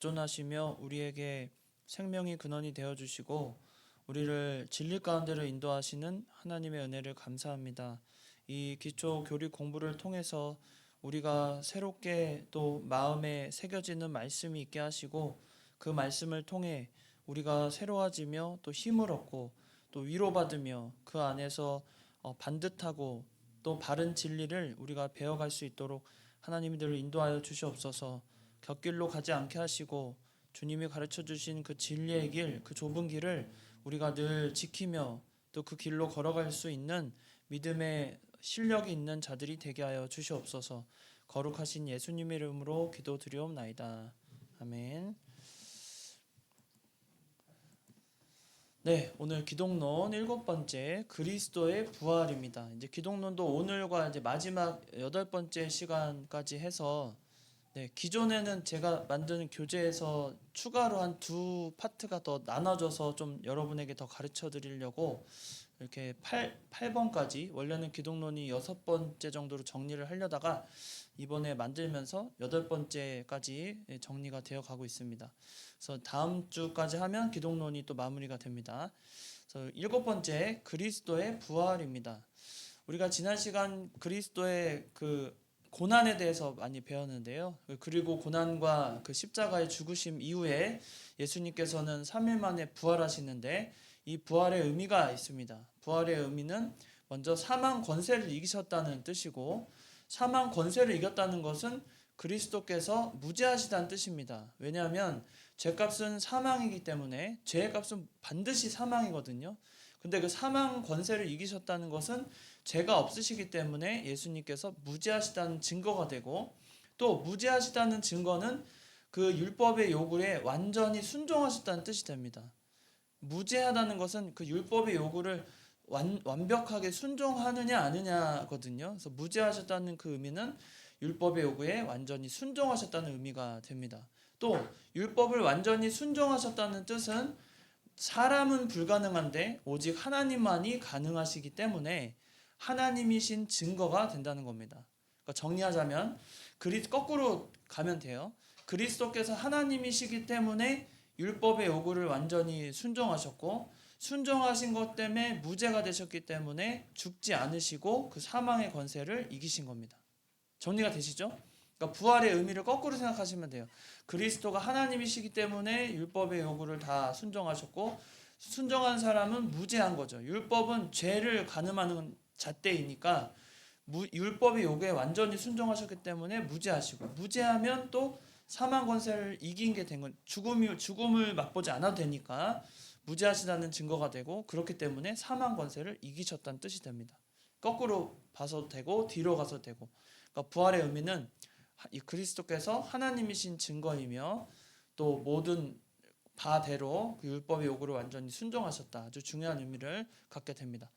존하시며 우리에게 생명의 근원이 되어 주시고 우리를 진리 가운데로 인도하시는 하나님의 은혜를 감사합니다. 이 기초 교리 공부를 통해서 우리가 새롭게 또 마음에 새겨지는 말씀이 있게 하시고 그 말씀을 통해 우리가 새로워지며 또 힘을 얻고 또 위로받으며 그 안에서 반듯하고 또 바른 진리를 우리가 배워갈 수 있도록 하나님들을 인도하여 주시옵소서. 곁길로 가지 않게 하시고 주님이 가르쳐 주신 그 진리의 길, 그 좁은 길을 우리가 늘 지키며 또 그 길로 걸어갈 수 있는 믿음의 실력이 있는 자들이 되게 하여 주시옵소서. 거룩하신 예수님의 이름으로 기도드리옵나이다. 아멘. 네, 오늘 기독론 7번째 그리스도의 부활입니다. 이제 기독론도 오늘과 이제 마지막 8번째 시간까지 해서 기존에는 제가 만드는 교재에서 추가로 한 두 파트가 더 나눠져서 좀 여러분에게 더 가르쳐 드리려고 이렇게 8번까지 원래는 기독론이 6번째 정도로 정리를 하려다가 이번에 만들면서 8번째까지 정리가 되어 가고 있습니다. 그래서 다음 주까지 하면 기독론이 또 마무리가 됩니다. 그래서 7번째 그리스도의 부활입니다. 우리가 지난 시간 그리스도의 그 고난에 대해서 많이 배웠는데요. 그리고 고난과 그 십자가의 죽으심 이후에 예수님께서는 3일 만에 부활하시는데 이 부활의 의미가 있습니다. 부활의 의미는 먼저 사망 권세를 이기셨다는 뜻이고 사망 권세를 이겼다는 것은 그리스도께서 무죄하시다는 뜻입니다. 왜냐하면 죄값은 사망이기 때문에 죄의 값은 반드시 사망이거든요. 근데 그 사망 권세를 이기셨다는 것은 죄가 없으시기 때문에 예수님께서 무죄하시다는 증거가 되고 또 무죄하시다는 증거는 그 율법의 요구에 완전히 순종하셨다는 뜻이 됩니다. 무죄하다는 것은 그 율법의 요구를 완벽하게 순종하느냐 아느냐거든요. 그래서 무죄하셨다는 그 의미는 율법의 요구에 완전히 순종하셨다는 의미가 됩니다. 또 율법을 완전히 순종하셨다는 뜻은 사람은 불가능한데 오직 하나님만이 가능하시기 때문에 하나님이신 증거가 된다는 겁니다. 그러니까 정리하자면 거꾸로 가면 돼요. 그리스도께서 하나님이시기 때문에 율법의 요구를 완전히 순종하셨고 순종하신 것 때문에 무죄가 되셨기 때문에 죽지 않으시고 그 사망의 권세를 이기신 겁니다. 정리가 되시죠? 그러니까 부활의 의미를 거꾸로 생각하시면 돼요. 그리스도가 하나님이시기 때문에 율법의 요구를 다 순종하셨고 순종한 사람은 무죄한 거죠. 율법은 죄를 가늠하는 잣대이니까 율법의 요구에 완전히 순종하셨기 때문에 무죄하시고 무죄하면 또 사망 권세를 이긴 게 된 건 죽음을 맛보지 않아도 되니까 무죄하시다는 증거가 되고 그렇기 때문에 사망 권세를 이기셨다는 뜻이 됩니다. 거꾸로 봐서도 되고 뒤로 가서도 되고 그러니까 부활의 의미는 이 그리스도께서 하나님이신 증거이며 또 모든 바대로 그 율법의 요구를 완전히 순종하셨다. 아주 중요한 의미를 갖게 됩니다.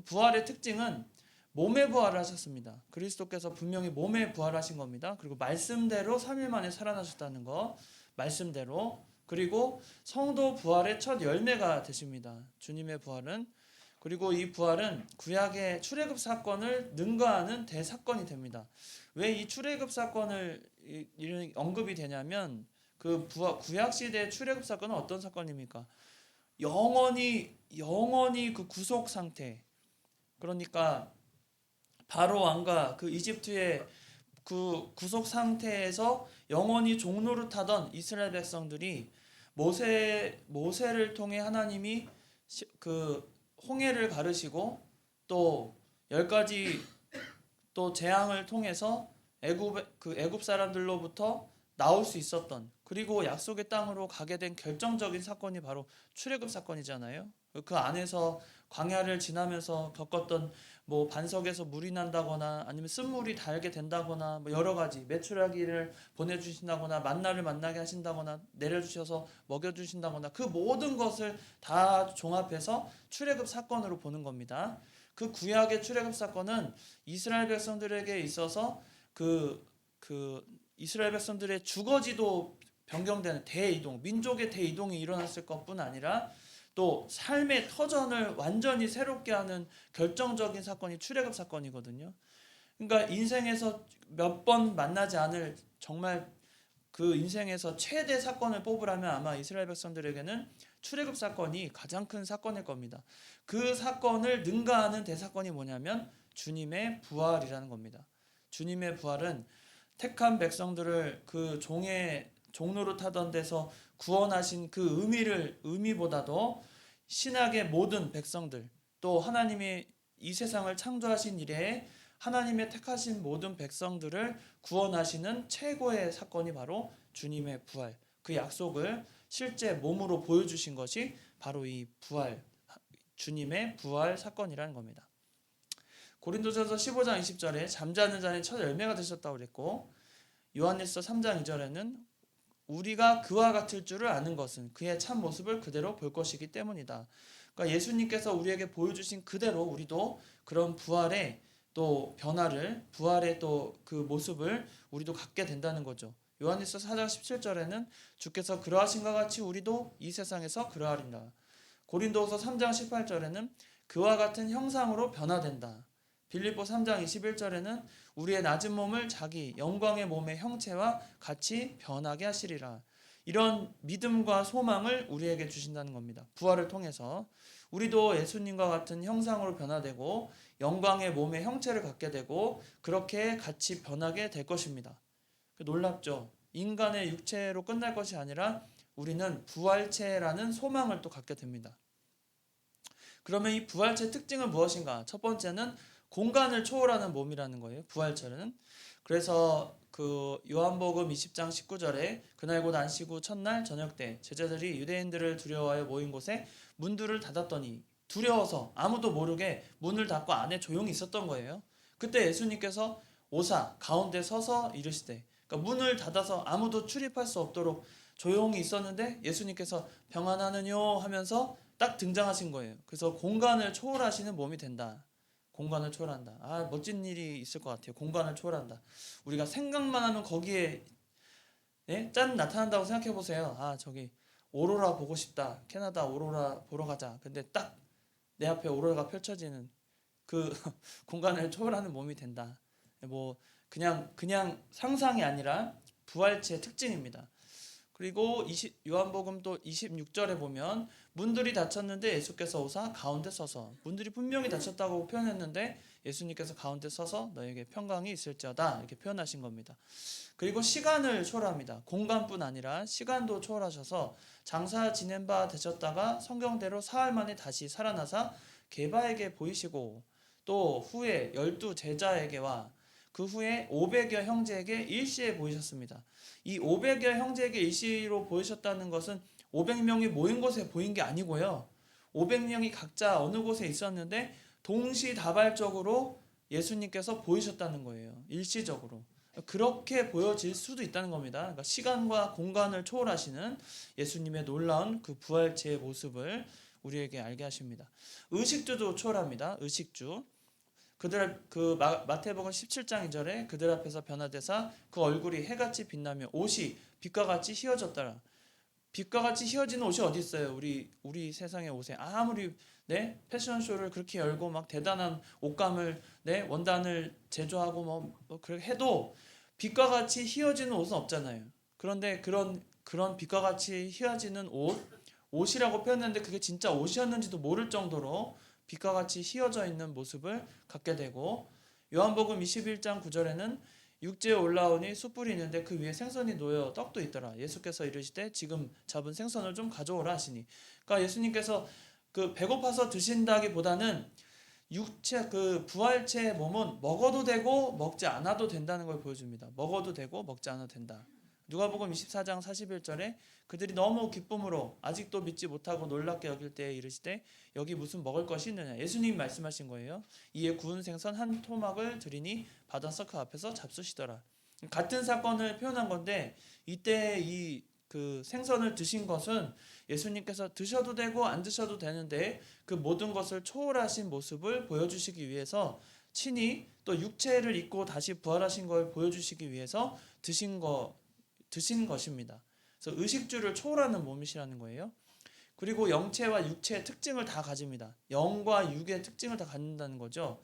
부활의 특징은 몸의 부활을 하셨습니다. 그리스도께서 분명히 몸에 부활하신 겁니다. 그리고 말씀대로 3일 만에 살아나셨다는 거 말씀대로 그리고 성도 부활의 첫 열매가 되십니다. 주님의 부활은 그리고 이 부활은 구약의 출애굽 사건을 능가하는 대사건이 됩니다. 왜 이 출애굽 사건을 언급이 되냐면 그 구약 시대의 출애굽 사건은 어떤 사건입니까? 영원히 그 구속 상태. 그러니까 바로 왕과 그 이집트의 그 구속 상태에서 영원히 종노릇하던 이스라엘 백성들이 모세를 통해 하나님이 그 홍해를 가르시고 또 10가지 또 재앙을 통해서 애굽 사람들로부터 나올 수 있었던 그리고 약속의 땅으로 가게 된 결정적인 사건이 바로 출애굽 사건이잖아요. 그 안에서 광야를 지나면서 겪었던 뭐 반석에서 물이 난다거나 아니면 쓴물이 달게 된다거나 뭐 여러 가지 메추라기를 보내주신다거나 만나를 만나게 하신다거나 내려주셔서 먹여주신다거나 그 모든 것을 다 종합해서 출애굽 사건으로 보는 겁니다. 그 구약의 출애굽 사건은 이스라엘 백성들에게 있어서 그 이스라엘 백성들의 주거지도 변경되는 대이동, 민족의 대이동이 일어났을 것뿐 아니라 또 삶의 터전을 완전히 새롭게 하는 결정적인 사건이 출애굽 사건이거든요. 그러니까 인생에서 몇 번 만나지 않을 정말 그 인생에서 최대 사건을 뽑으라면 아마 이스라엘 백성들에게는 출애굽 사건이 가장 큰 사건일 겁니다. 그 사건을 능가하는 대사건이 뭐냐면 주님의 부활이라는 겁니다. 주님의 부활은 택한 백성들을 그 종로로 타던 데서 구원하신 그 의미보다도 신약의 모든 백성들, 또 하나님이 이 세상을 창조하신 이래에 하나님의 택하신 모든 백성들을 구원하시는 최고의 사건이 바로 주님의 부활. 그 약속을 실제 몸으로 보여주신 것이 바로 이 부활, 주님의 부활 사건이라는 겁니다. 고린도전서 15장 20절에 잠자는 자는 첫 열매가 되셨다고 그랬고, 요한일서 3장 2절에는 우리가 그와 같을 줄을 아는 것은 그의 참 모습을 그대로 볼 것이기 때문이다. 그러니까 예수님께서 우리에게 보여주신 그대로 우리도 그런 부활의 또 변화를, 부활의 또 그 모습을 우리도 갖게 된다는 거죠. 요한일서 4장 17절에는 주께서 그러하신 것 같이 우리도 이 세상에서 그러하리라. 고린도후서 3장 18절에는 그와 같은 형상으로 변화된다. 빌립보 3장 21절에는 우리의 낮은 몸을 자기 영광의 몸의 형체와 같이 변하게 하시리라. 이런 믿음과 소망을 우리에게 주신다는 겁니다. 부활을 통해서 우리도 예수님과 같은 형상으로 변화되고 영광의 몸의 형체를 갖게 되고 그렇게 같이 변하게 될 것입니다. 놀랍죠? 인간의 육체로 끝날 것이 아니라 우리는 부활체라는 소망을 또 갖게 됩니다. 그러면 이 부활체의 특징은 무엇인가? 첫 번째는 공간을 초월하는 몸이라는 거예요. 부활체는. 그래서 그 요한복음 20장 19절에 그날 곧 안식 후 첫날 저녁 때 제자들이 유대인들을 두려워하여 모인 곳에 문들을 닫았더니 두려워서 아무도 모르게 문을 닫고 안에 조용히 있었던 거예요. 그때 예수님께서 오사 가운데 서서 이르시되, 그러니까 문을 닫아서 아무도 출입할 수 없도록 조용히 있었는데 예수님께서 평안하느뇨 하면서 딱 등장하신 거예요. 그래서 공간을 초월하시는 몸이 된다. 공간을 초월한다. 아, 멋진 일이 있을 것 같아요. 공간을 초월한다. 우리가 생각만 하면 거기에 짠 나타난다고 생각해 보세요. 아, 저기 오로라 보고 싶다. 캐나다 오로라 보러 가자. 근데 딱 내 앞에 오로라가 펼쳐지는 그 공간을 초월하는 몸이 된다. 뭐 그냥 상상이 아니라 부활체의 특징입니다. 그리고 요한복음 또 26절에 보면 문들이 닫혔는데 예수께서 오사 가운데 서서, 문들이 분명히 닫혔다고 표현했는데 예수님께서 가운데 서서 너에게 평강이 있을지어다 이렇게 표현하신 겁니다. 그리고 시간을 초월합니다. 공간뿐 아니라 시간도 초월하셔서 장사 지낸 바 되셨다가 성경대로 사흘 만에 다시 살아나사 게바에게 보이시고 또 후에 12 제자에게와 그 후에 500여 형제에게 일시에 보이셨습니다. 이 500여 형제에게 일시로 보이셨다는 것은 500명이 모인 곳에 보인 게 아니고요. 500명이 각자 어느 곳에 있었는데 동시다발적으로 예수님께서 보이셨다는 거예요. 일시적으로. 그렇게 보여질 수도 있다는 겁니다. 그러니까 시간과 공간을 초월하시는 예수님의 놀라운 그 부활체의 모습을 우리에게 알게 하십니다. 의식주도 초월합니다. 의식주. 마태복음 17장 2절에 그들 앞에서 변화되사 그 얼굴이 해같이 빛나며 옷이 빛과 같이 휘어졌더라. 빛과 같이 휘어지는 옷이 어디 있어요? 우리 세상의 옷에 아무리 패션쇼를 그렇게 열고 막 대단한 옷감을 원단을 제조하고 뭐 그렇게 해도 빛과 같이 휘어지는 옷은 없잖아요. 그런데 그런 빛과 같이 휘어지는 옷이라고 표현했는데 그게 진짜 옷이었는지도 모를 정도로 빛과 같이 휘어져 있는 모습을 갖게 되고, 요한복음 21장 9절에는 육지에 올라오니 숯불이 있는데 그 위에 생선이 놓여 떡도 있더라. 예수께서 이르시되 지금 잡은 생선을 좀 가져오라 하시니, 그러니까 예수님께서 그 배고파서 드신다기보다는 육체 그 부활체의 몸은 먹어도 되고 먹지 않아도 된다는 걸 보여줍니다. 먹어도 되고 먹지 않아도 된다. 누가복음 24장 41절에 그들이 너무 기쁨으로 아직도 믿지 못하고 놀랍게 여길 때에 이르시되 여기 무슨 먹을 것이 있느냐. 예수님이 말씀하신 거예요. 이에 구운 생선 한 토막을 드리니 받아서 그 앞에서 잡수시더라. 같은 사건을 표현한 건데 이때 그 생선을 드신 것은 예수님께서 드셔도 되고 안 드셔도 되는데 그 모든 것을 초월하신 모습을 보여주시기 위해서 친히 또 육체를 입고 다시 부활하신 걸 보여주시기 위해서 드신 것입니다. 그래서 의식주를 초월하는 몸이시라는 거예요. 그리고 영체와 육체의 특징을 다 가집니다. 영과 육의 특징을 다 갖는다는 거죠.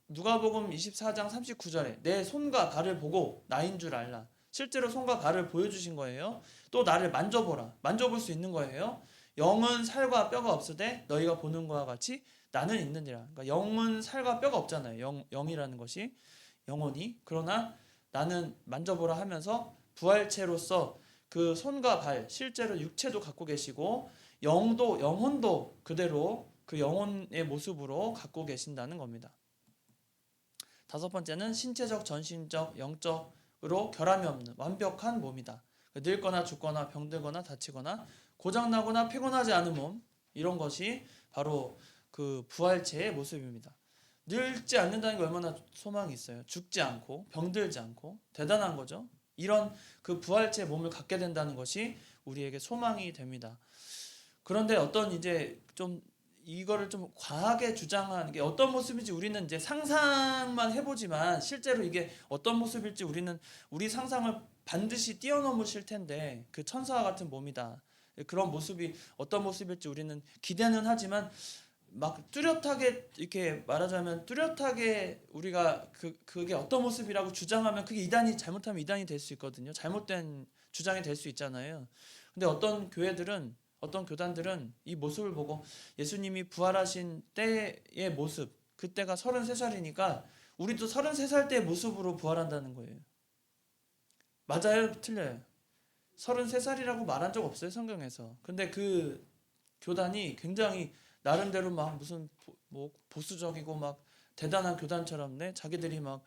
누가복음 24장 39절에 내 손과 발을 보고 나인 줄 알라. 실제로 손과 발을 보여주신 거예요. 또 나를 만져보라. 만져볼 수 있는 거예요. 영은 살과 뼈가 없으되 너희가 보는 것과 같이 나는 있느니라. 그러니까 영은 살과 뼈가 없잖아요. 영이라는 것이 영혼이. 그러나 나는 만져보라 하면서 부활체로서 그 손과 발, 실제로 육체도 갖고 계시고 영혼도 그대로 그 영혼의 모습으로 갖고 계신다는 겁니다. 다섯 번째는 신체적, 전신적, 영적으로 결함이 없는 완벽한 몸이다. 늙거나 죽거나 병들거나 다치거나 고장나거나 피곤하지 않은 몸, 이런 것이 바로 그 부활체의 모습입니다. 늙지 않는다는 게 얼마나 소망이 있어요. 죽지 않고 병들지 않고 대단한 거죠. 이런 그 부활체의 몸을 갖게 된다는 것이 우리에게 소망이 됩니다. 그런데 어떤 이제 좀 이거를 좀 과하게 주장하는 게 어떤 모습인지 우리는 이제 상상만 해보지만 실제로 이게 어떤 모습일지 우리 상상을 반드시 뛰어넘으실 텐데 그 천사와 같은 몸이다. 그런 모습이 어떤 모습일지 우리는 기대는 하지만 막 뚜렷하게 이렇게 말하자면 뚜렷하게 우리가 그게 어떤 모습이라고 주장하면 그게 잘못하면 이단이 될 수 있거든요. 잘못된 주장이 될 수 있잖아요. 근데 어떤 교단들은 이 모습을 보고 예수님이 부활하신 때의 모습, 그때가 33살이니까 우리도 33살 때의 모습으로 부활한다는 거예요. 맞아요? 틀려요? 33살이라고 말한 적 없어요, 성경에서. 근데 그 교단이 굉장히 나름대로 막 무슨 뭐 보수적이고 막 대단한 교단처럼 자기들이 막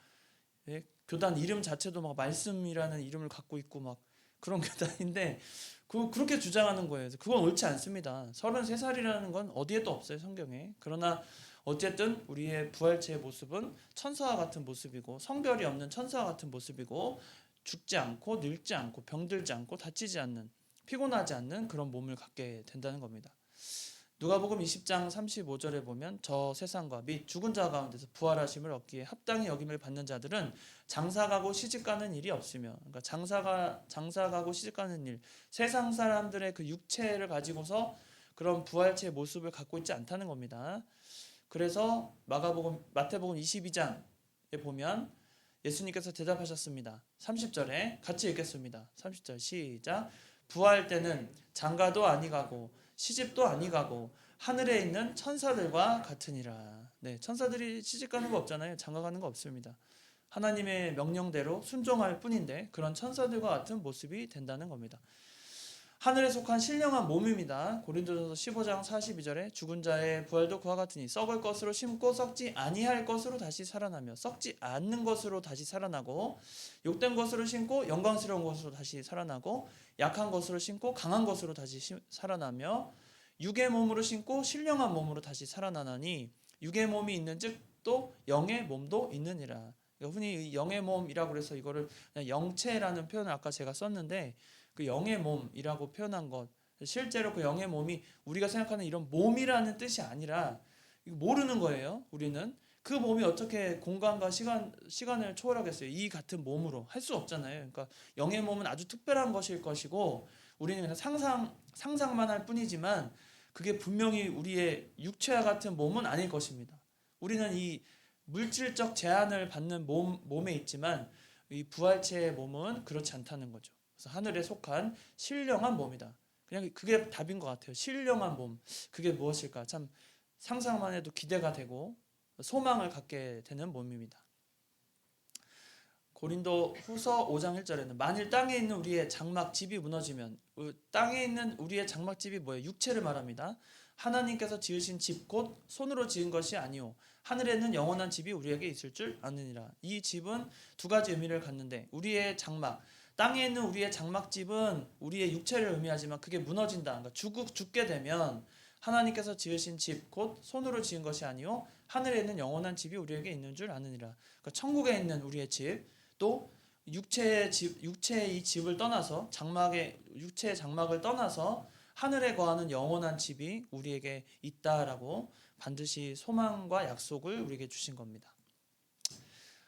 교단 이름 자체도 막 말씀이라는 이름을 갖고 있고 막 그런 교단인데 그렇게 주장하는 거예요. 그건 옳지 않습니다. 33살이라는 건 어디에도 없어요, 성경에. 그러나 어쨌든 우리의 부활체의 모습은 천사와 같은 모습이고 성별이 없는 천사와 같은 모습이고 죽지 않고 늙지 않고 병들지 않고 다치지 않는 피곤하지 않는 그런 몸을 갖게 된다는 겁니다. 누가복음 20장 35절에 보면 저 세상과 및 죽은 자 가운데서 부활하심을 얻기에 합당히 여김을 받는 자들은 장사가고 시집가는 일이 없으며, 그러니까 장사가고 시집가는 일, 세상 사람들의 그 육체를 가지고서 그런 부활체의 모습을 갖고 있지 않다는 겁니다. 그래서 마태복음 22장에 보면 예수님께서 대답하셨습니다. 30절에 같이 읽겠습니다. 30절 시작. 부활 때는 장가도 아니가고 시집도 아니가고 하늘에 있는 천사들과 같으니라. 네, 천사들이 시집가는 거 없잖아요. 장가가는 거 없습니다. 하나님의 명령대로 순종할 뿐인데 그런 천사들과 같은 모습이 된다는 겁니다. 하늘에 속한 신령한 몸입니다. 고린도전서 15장 42절에 죽은 자의 부활도 그와 같으니 썩을 것으로 심고 썩지 아니할 것으로 다시 살아나며 썩지 않는 것으로 다시 살아나고 욕된 것으로 심고 영광스러운 것으로 다시 살아나고 약한 것으로 심고 강한 것으로 다시 살아나며 육의 몸으로 심고 신령한 몸으로 다시 살아나나니 육의 몸이 있는즉 또 영의 몸도 있느니라. 흔히 영의 몸이라고 해서 이거를 그냥 영체라는 표현을 아까 제가 썼는데 그 영의 몸이라고 표현한 것, 실제로 그 영의 몸이 우리가 생각하는 이런 몸이라는 뜻이 아니라 모르는 거예요. 우리는 그 몸이 어떻게 공간과 시간을 초월하겠어요? 이 같은 몸으로 할 수 없잖아요. 그러니까 영의 몸은 아주 특별한 것일 것이고 우리는 그냥 상상만 할 뿐이지만 그게 분명히 우리의 육체와 같은 몸은 아닐 것입니다. 우리는 이 물질적 제한을 받는 몸에 있지만 이 부활체의 몸은 그렇지 않다는 거죠. 그래서 하늘에 속한 신령한 몸이다. 그냥 그게 답인 것 같아요. 신령한 몸. 그게 무엇일까? 참 상상만 해도 기대가 되고 소망을 갖게 되는 몸입니다. 고린도 후서 5장 1절에는 만일 땅에 있는 우리의 장막 집이 무너지면 땅에 있는 우리의 장막 집이 뭐예요? 육체를 말합니다. 하나님께서 지으신 집 곧 손으로 지은 것이 아니오 하늘에는 영원한 집이 우리에게 있을 줄 아느니라. 이 집은 두 가지 의미를 갖는데 우리의 장막 땅에 있는 우리의 장막집은 우리의 육체를 의미하지만 그게 무너진다. 그러니까 죽게 되면 하나님께서 지으신 집 곧 손으로 지은 것이 아니오 하늘에 있는 영원한 집이 우리에게 있는 줄 아느니라. 그러니까 천국에 있는 우리의 집 또 육체의 이 집을 떠나서 육체의 장막을 떠나서 하늘에 거하는 영원한 집이 우리에게 있다라고 반드시 소망과 약속을 우리에게 주신 겁니다.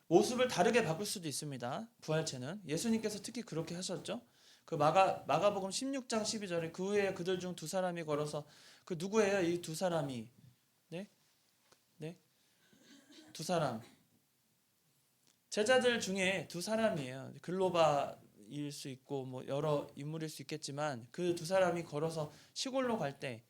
모습을 다르게 바꿀 수도 있습니다. 부활체는 예수님께서 특히 그렇게 하셨죠. 그 마가복음 16장 12절에 그 후에 그들 중 두 사람이 걸어서 그 누구예요? 이 두 사람이 네? 두 사람 제자들 중에 두 사람이에요. 글로바 인물일 수 있고 뭐 여러 인물일 수 있겠지만 그 두 사람이 걸어서 시골로 갈 때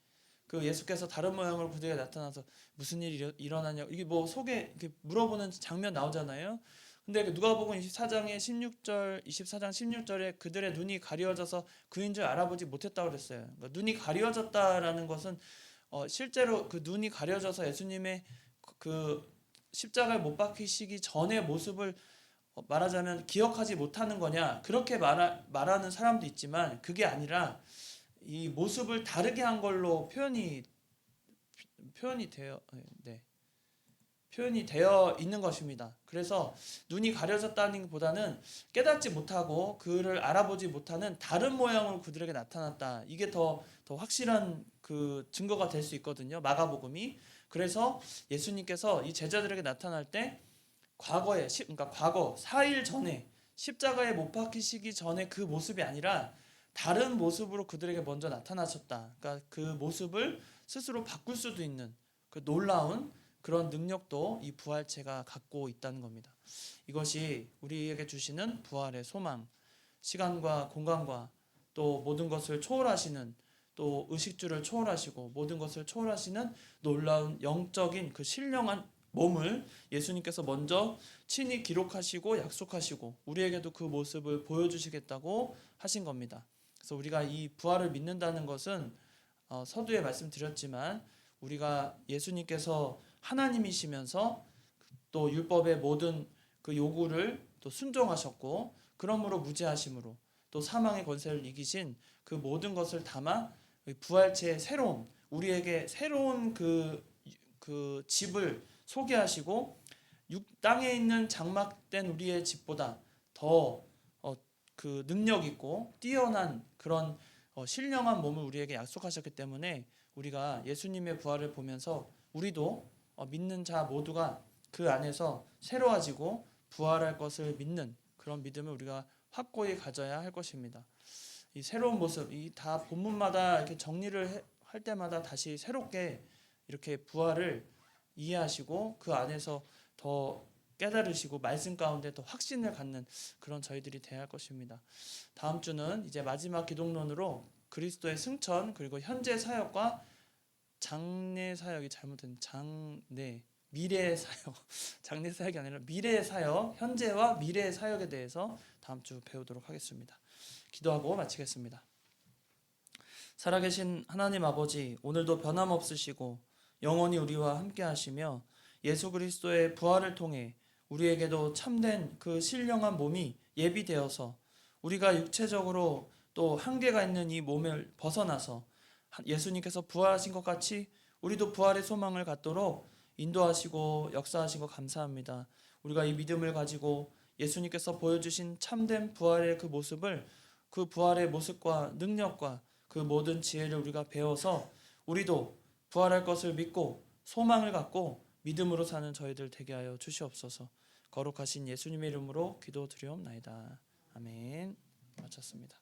그 예수께서 다른 모양으로 그들에게 나타나서 무슨 일이 일어나냐 이게 뭐 속에 이렇게 물어보는 장면 나오잖아요. 근데 그 누가복음 24장의 16절 24장 16절에 그들의 눈이 가리워져서 그인 줄 알아보지 못했다고 그랬어요. 그러니까 눈이 가리워졌다라는 것은 실제로 그 눈이 가려져서 예수님의 그 십자가에 못 박히시기 전의 모습을 말하자면 기억하지 못하는 거냐 그렇게 말하는 사람도 있지만 그게 아니라 이 모습을 다르게 한 걸로 표현이 되어 네. 표현이 되어 있는 것입니다. 그래서 눈이 가려졌다는 것보다는 깨닫지 못하고 그를 알아보지 못하는 다른 모양으로 그들에게 나타났다. 이게 더 확실한 그 증거가 될 수 있거든요. 마가복음이. 그래서 예수님께서 이 제자들에게 나타날 때 그러니까 과거 4일 전에 십자가에 못 박히시기 전에 그 모습이 아니라 다른 모습으로 그들에게 먼저 나타나셨다. 그러니까 그 모습을 스스로 바꿀 수도 있는 그 놀라운 그런 능력도 이 부활체가 갖고 있다는 겁니다. 이것이 우리에게 주시는 부활의 소망, 시간과 공간과 또 모든 것을 초월하시는 또 의식주를 초월하시고 모든 것을 초월하시는 놀라운 영적인 그 신령한 몸을 예수님께서 먼저 친히 기록하시고 약속하시고 우리에게도 그 모습을 보여주시겠다고 하신 겁니다. 그래서 우리가 이 부활을 믿는다는 것은 서두에 말씀드렸지만 우리가 예수님께서 하나님이시면서 또 율법의 모든 그 요구를 또 순종하셨고 그러므로 무죄하심으로 또 사망의 권세를 이기신 그 모든 것을 담아 부활체의 새로운 우리에게 새로운 그 집을 소개하시고 땅에 있는 장막된 우리의 집보다 더 그 능력 있고 뛰어난 그런 신령한 몸을 우리에게 약속하셨기 때문에 우리가 예수님의 부활을 보면서 우리도 믿는 자 모두가 그 안에서 새로워지고 부활할 것을 믿는 그런 믿음을 우리가 확고히 가져야 할 것입니다. 이 새로운 모습, 이 다 본문마다 이렇게 정리를 할 때마다 다시 새롭게 이렇게 부활을 이해하시고 그 안에서 더 깨달으시고 말씀 가운데 더 확신을 갖는 그런 저희들이 돼야 할 것입니다. 다음 주는 이제 마지막 기독론으로 그리스도의 승천 그리고 현재 사역과 장래 사역이 잘못된 미래의 사역 장래 사역이 아니라 미래의 사역 현재와 미래의 사역에 대해서 다음 주 배우도록 하겠습니다. 기도하고 마치겠습니다. 살아계신 하나님 아버지 오늘도 변함없으시고 영원히 우리와 함께 하시며 예수 그리스도의 부활을 통해 우리에게도 참된 그 신령한 몸이 예비되어서 우리가 육체적으로 또 한계가 있는 이 몸을 벗어나서 예수님께서 부활하신 것 같이 우리도 부활의 소망을 갖도록 인도하시고 역사하신 것 감사합니다. 우리가 이 믿음을 가지고 예수님께서 보여주신 참된 부활의 그 모습을 그 부활의 모습과 능력과 그 모든 지혜를 우리가 배워서 우리도 부활할 것을 믿고 소망을 갖고 믿음으로 사는 저희들 되게 하여 주시옵소서. 거룩하신 예수님의 이름으로 기도드리옵나이다. 아멘. 마쳤습니다.